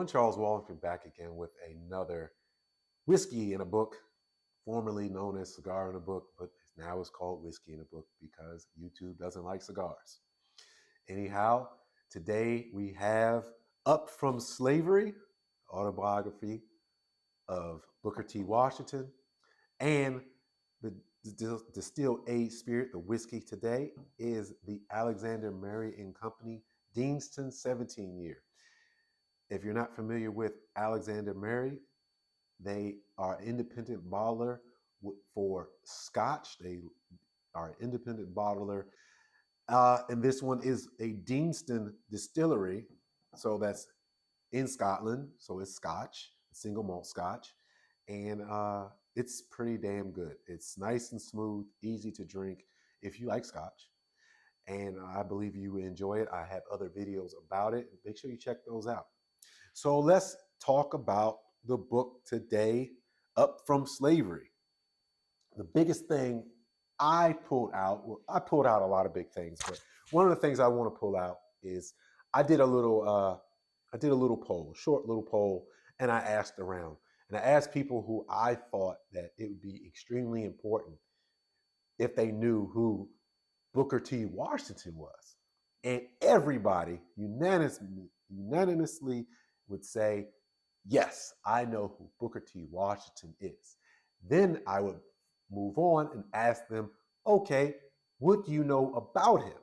everyone, Charles Walhingford back again with another whiskey in a book, formerly known as cigar in a book, but now it's called whiskey in a book because YouTube doesn't like cigars. Anyhow, today we have Up from Slavery, autobiography of Booker T. Washington, and the distilled aged spirit, the whiskey today, is the Alexander Murray and Company Deanston 17 year. If you're not familiar with Alexander Murray, they are an independent bottler for Scotch. They are an independent bottler. And this one is a Deanston distillery. So that's in Scotland. So it's Scotch, single malt Scotch. And it's pretty damn good. It's nice and smooth, easy to drink if you like Scotch. And I believe you will enjoy it. I have other videos about it. Make sure you check those out. So let's talk about the book today, Up from Slavery. The biggest thing I pulled out, well, I pulled out a lot of big things, but one of the things I want to pull out is I did a little poll, short little poll, and I asked around. And I asked people who I thought that it would be extremely important if they knew who Booker T. Washington was. And everybody unanimously would say, yes, I know who Booker T. Washington is. Then I would move on and ask them, okay, what do you know about him?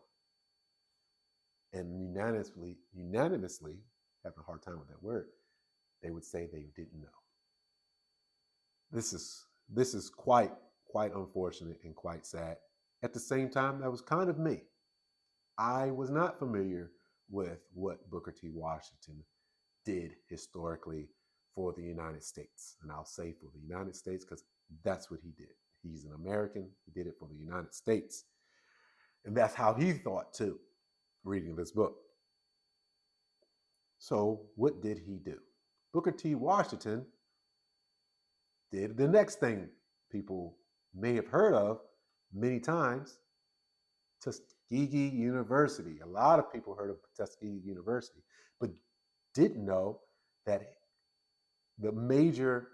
And unanimously, having a hard time with that word, they would say they didn't know. This is quite unfortunate and quite sad. At the same time, that was kind of me. I was not familiar with what Booker T. Washington did historically for the United States. And I'll say for the United States because that's what he did. He's an American. He did it for the United States. And that's how he thought too, reading this book. So what did he do? Booker T. Washington did the next thing people may have heard of many times, Tuskegee University. A lot of people heard of Tuskegee University, but didn't know that the major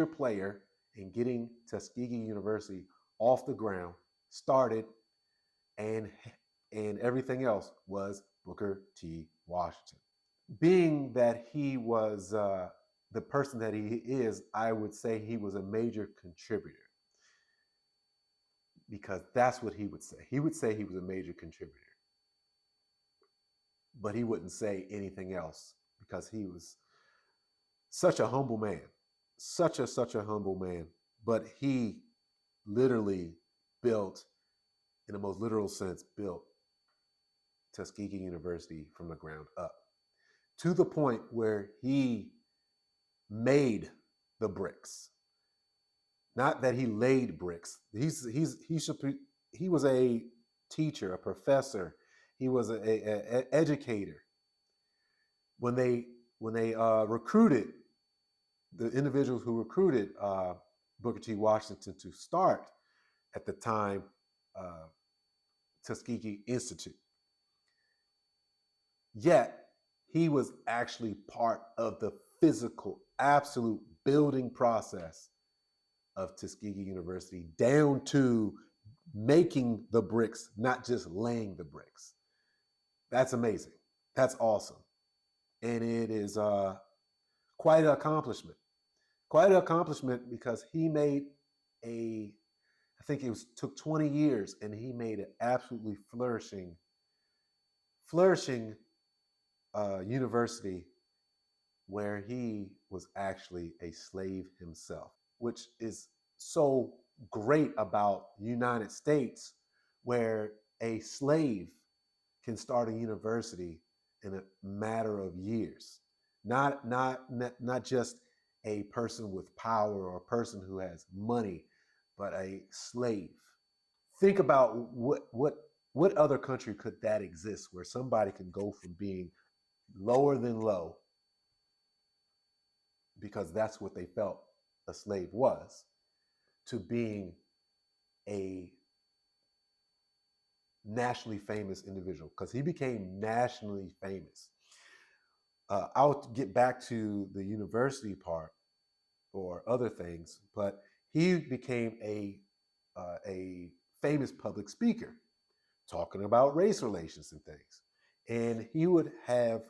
player in getting Tuskegee University off the ground started, and everything else was Booker T. Washington. Being that he was the person that he is, I would say he was a major contributor, because that's what he would say. He would say he was a major contributor, but he wouldn't say anything else because he was such a humble man, such a humble man. But he literally built, in the most literal sense, built Tuskegee University from the ground up to the point where he made the bricks. Not that he laid bricks. He was a teacher, a professor. He was an educator. When they recruited the individuals who recruited Booker T. Washington to start at the time Tuskegee Institute, yet he was actually part of the physical, absolute building process of Tuskegee University, down to making the bricks, not just laying the bricks. That's amazing. That's awesome. And it is quite an accomplishment. Quite an accomplishment because he made I think it took 20 years, and he made an absolutely flourishing university where he was actually a slave himself, which is so great about the United States, where a slave can start a university in a matter of years. Not just a person with power or a person who has money, but a slave. Think about what other country could that exist where somebody can go from being lower than low, because that's what they felt a slave was, to being a nationally famous individual, because he became nationally famous. I'll get back to the university part or other things, but he became a famous public speaker talking about race relations and things. And he would have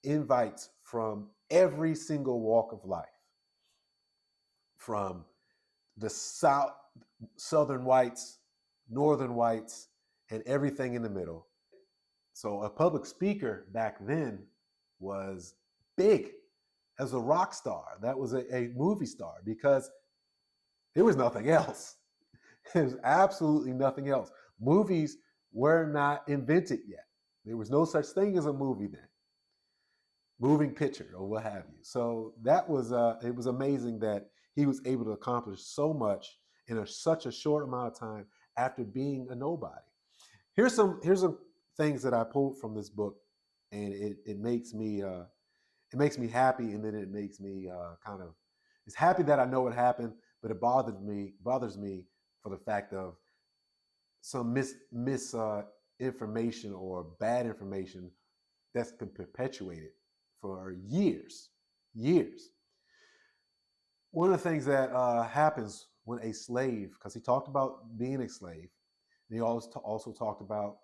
invites from every single walk of life, from the southern whites, northern whites, and everything in the middle. So a public speaker back then was big as a rock star. That was a movie star because there was nothing else. There's absolutely nothing else. Movies were not invented yet. There was no such thing as a movie then, moving picture or what have you. So that was it was amazing that he was able to accomplish so much in such a short amount of time after being a nobody. Here's some things that I pulled from this book, and it makes me happy, and then it makes me kind of it's happy that I know what happened, but it bothers me for the fact of some mis information or bad information that's been perpetuated for years. One of the things that happens when a slave, because he talked about being a slave, and he also talked about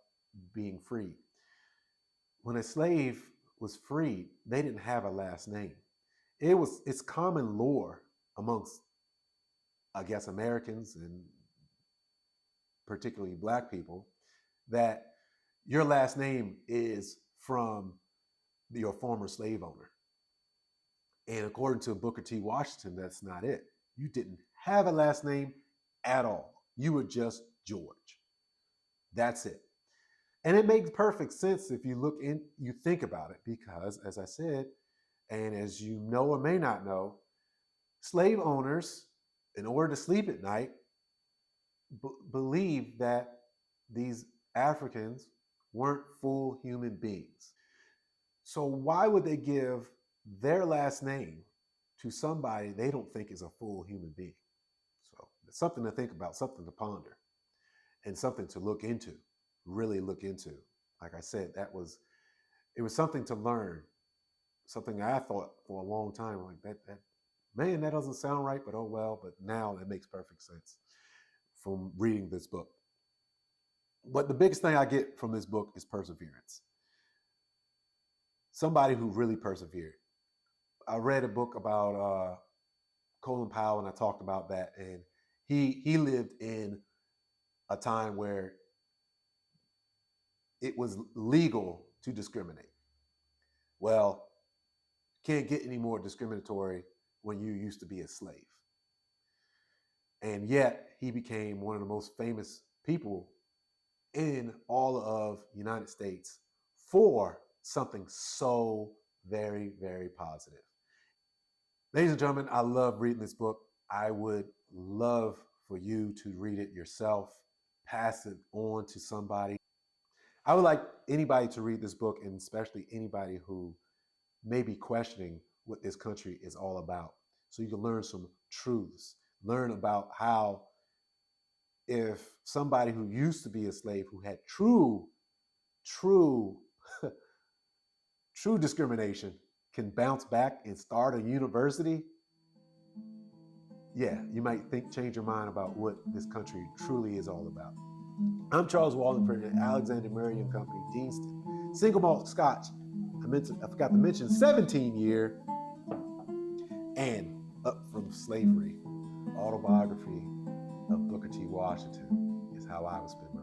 being free. When a slave was freed, they didn't have a last name. It's common lore amongst, I guess, Americans and particularly black people that your last name is from your former slave owner. And according to Booker T. Washington, that's not it. You didn't have a last name at all. You were just George. That's it. And it makes perfect sense if you think about it, because as I said, and as you know or may not know, slave owners, in order to sleep at night, believed that these Africans weren't full human beings. So why would they give their last name to somebody they don't think is a full human being? So it's something to think about, something to ponder, and something to look into, really look into. Like I said, it was something to learn, something I thought for a long time, like that man, that doesn't sound right, but oh well. But now it makes perfect sense from reading this book. But the biggest thing I get from this book is perseverance. Somebody who really persevered. I read a book about Colin Powell, and I talked about that, and he lived in a time where it was legal to discriminate. Well, can't get any more discriminatory when you used to be a slave. And yet he became one of the most famous people in all of United States for something so very, very positive. Ladies and gentlemen, I love reading this book. I would love for you to read it yourself, pass it on to somebody. I would like anybody to read this book, and especially anybody who may be questioning what this country is all about. So you can learn some truths, learn about how if somebody who used to be a slave, who had true, true discrimination, can bounce back and start a university, yeah, you might change your mind about what this country truly is all about. I'm Charles Walhingford at Alexander Murray and Company, Deanston. Single malt Scotch. I forgot to mention 17-year and Up from Slavery. Autobiography of Booker T. Washington is how I would spend my